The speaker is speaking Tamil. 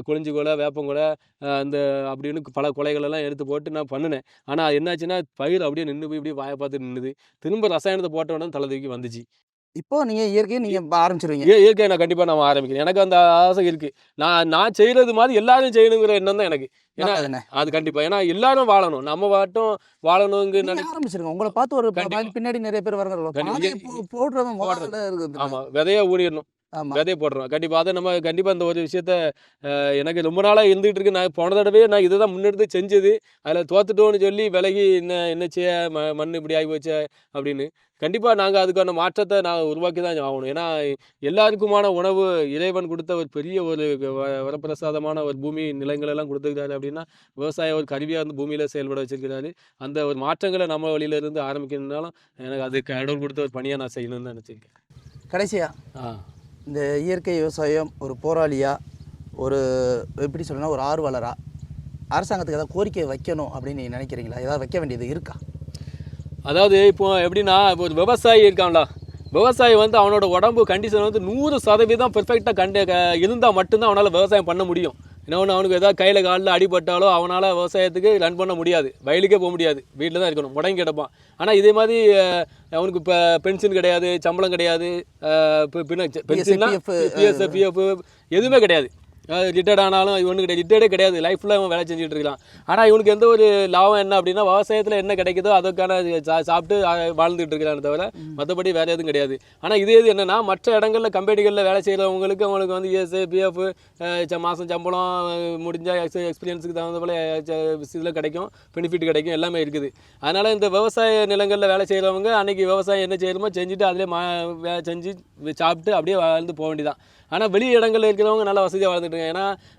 கொழிஞ்சி கொலை, வேப்பங்கொலை அந்த அப்படின்னு பல கொலைகளெல்லாம் எடுத்து போட்டு நான் பண்ணுனேன். ஆனா என்னாச்சுன்னா, பயிர் அப்படியே நின்னு போய் இப்படியே வாய பார்த்துட்டு நின்னுது. திரும்ப ரசாயனத்த போட்ட உடனே தல தூக்கி வந்துச்சு. இப்போ நீங்க இயற்கைய நீங்க ஆரம்பிச்சுருவீங்க. இயற்கையா நான் கண்டிப்பா நான் ஆரம்பிக்கிறேன். எனக்கு அந்த ஆசை இருக்கு. நான் நான் செய்றது மாரி எல்லாரும் செய்யணுங்கிற எண்ணம் தான் எனக்கு. ஏன்னா நல்லதுண்ணே. அது கண்டிப்பா. ஏன்னா எல்லாரும் வாழணும். நம்ம மட்டும் வாழணுங்க நீங்க ஆரம்பிச்சிருங்க. உங்கள பார்த்து ஒரு கண்டிப்பா. பின்னாடி நெறைய பேர் வராங்கல்ல. பாதைய போடுறவன் போடுறது. முதல்ல இருக்குது. ஆமா. விதைய ஊனிறணும். ஆமா. விதைய போட்டுறணும். கண்டிப்பா. அத நம்ம கண்டிப்பா இந்த ஒரு விஷயத்த எனக்கு ரொம்ப நாளா இருந்துகிட்டு இருக்கு. நான் போன தடவையே நான் இத தான் முன்னெடுத்து செஞ்சது. அதில தோத்துட்டோம்னு சொல்லி விலகி என்ன செய்ய மண் இப்படி ஆயிப்போச்சே அப்படின்னு. கண்டிப்பா நாங்க அதுக்கான மாற்றத்த நான் உருவாக்கி தான் ஆகணும். ஏன்னா எல்லாருக்குமான உணவு இறைவன் குடுத்த ஒரு பெரிய ஒரு வரப்பிரசாதமான ஒரு பூமி, நிலங்கள் எல்லாம் குடுத்துருக்காரு அப்படின்னா, விவசாயம் ஒரு கருவியா வந்து பூமியில செயல்பட வச்சிருக்கிறாரு. அந்த ஒரு மாற்றங்கள நம்ம வழியில இருந்து ஆரம்பிக்கணும்னாலும், எனக்கு அது கடவுள் குடுத்த ஒரு பணியா நான் செய்யணும்னு தான் நெனச்சிருக்கேன். கடைசியா ஆ. இந்த இயற்கை விவசாயம் ஒரு போராளியா, ஒரு எப்படி சொல்லணும்னா ஒரு ஆர்வலரா, அரசாங்கத்துக்கு ஏதாவது கோரிக்கை வைக்கணும் அப்படின்னு நீங்க நினைக்கிறீங்களா? ஏதாவது வைக்க வேண்டியது இருக்கா? அதாவது இப்போ எப்படின்னா, இப்போ ஒரு விவசாயி இருக்கான்ல, விவசாயி வந்து அவனோட உடம்பு கண்டிஷன் வந்து 100% பெர்ஃபெக்ட்டா இருந்தா மட்டும் தான் அவனால விவசாயம் பண்ண முடியும். இன்னொன்னு அவனுக்கு ஏதாவது கையில, கால்ல அடிபட்டாலோ அவனால விவசாயத்துக்கு ரன் பண்ண முடியாது. வயலுக்கே போ முடியாது. வீட்ல தான் இருக்கணும். முடங்கி கிடப்பான். ஆனா இதே மாரி அவனுக்கு இப்ப பென்ஷன் கிடையாது, சம்பளம் கிடையாது. பின்ன பென்ஷன்னா பிஎஃப், பிஎஃப் எதுவுமே கிடையாது. ரிட்டயர்ட் ஆனாலும் இவனுக்கு ரிட்டயர்டே கிடையாது. லைஃப் ஃபுல்லா இவன் வேலை செஞ்சுட்டு இருக்கான். ஆனா இவனுக்கு எந்த ஒரு லாபம் என்ன அப்படின்னா, விவசாயத்துல என்ன கிடைக்குதோ அதற்கான சாப்பிட்டு வாழ்ந்துட்டு இருக்கிறானே தவிர, மத்தபடி வேற எதுவும் கிடையாது. ஆனா இதே இது என்னன்னா, மற்ற இடங்கள்ல கம்பெனிகள்ல வேலை செய்றவங்களுக்கு அவங்களுக்கு வந்து இஎஸ்ஐ, பிஎஃப், மாசம் சம்பளம் முடிஞ்சா எக்ஸ்பீரியன்ஸுக்கு தகுந்த போல இதில் கிடைக்கும், பெனிஃபிட் கிடைக்கும், எல்லாமே இருக்குது. அதனால இந்த விவசாய நிலங்கள்ல வேலை செய்றவங்க அன்னைக்கு விவசாயம் என்ன செய்யணுமோ செஞ்சுட்டு அதிலே செஞ்சு சாப்பிட்டு அப்படியே வாழ்ந்து போக வேண்டியதான். ஆனா வெளி இடங்கள்ல இருக்கிறவங்க நல்லா வசதியா வாழ்ந்துட்டு இருக்காங்க. ஏன்னா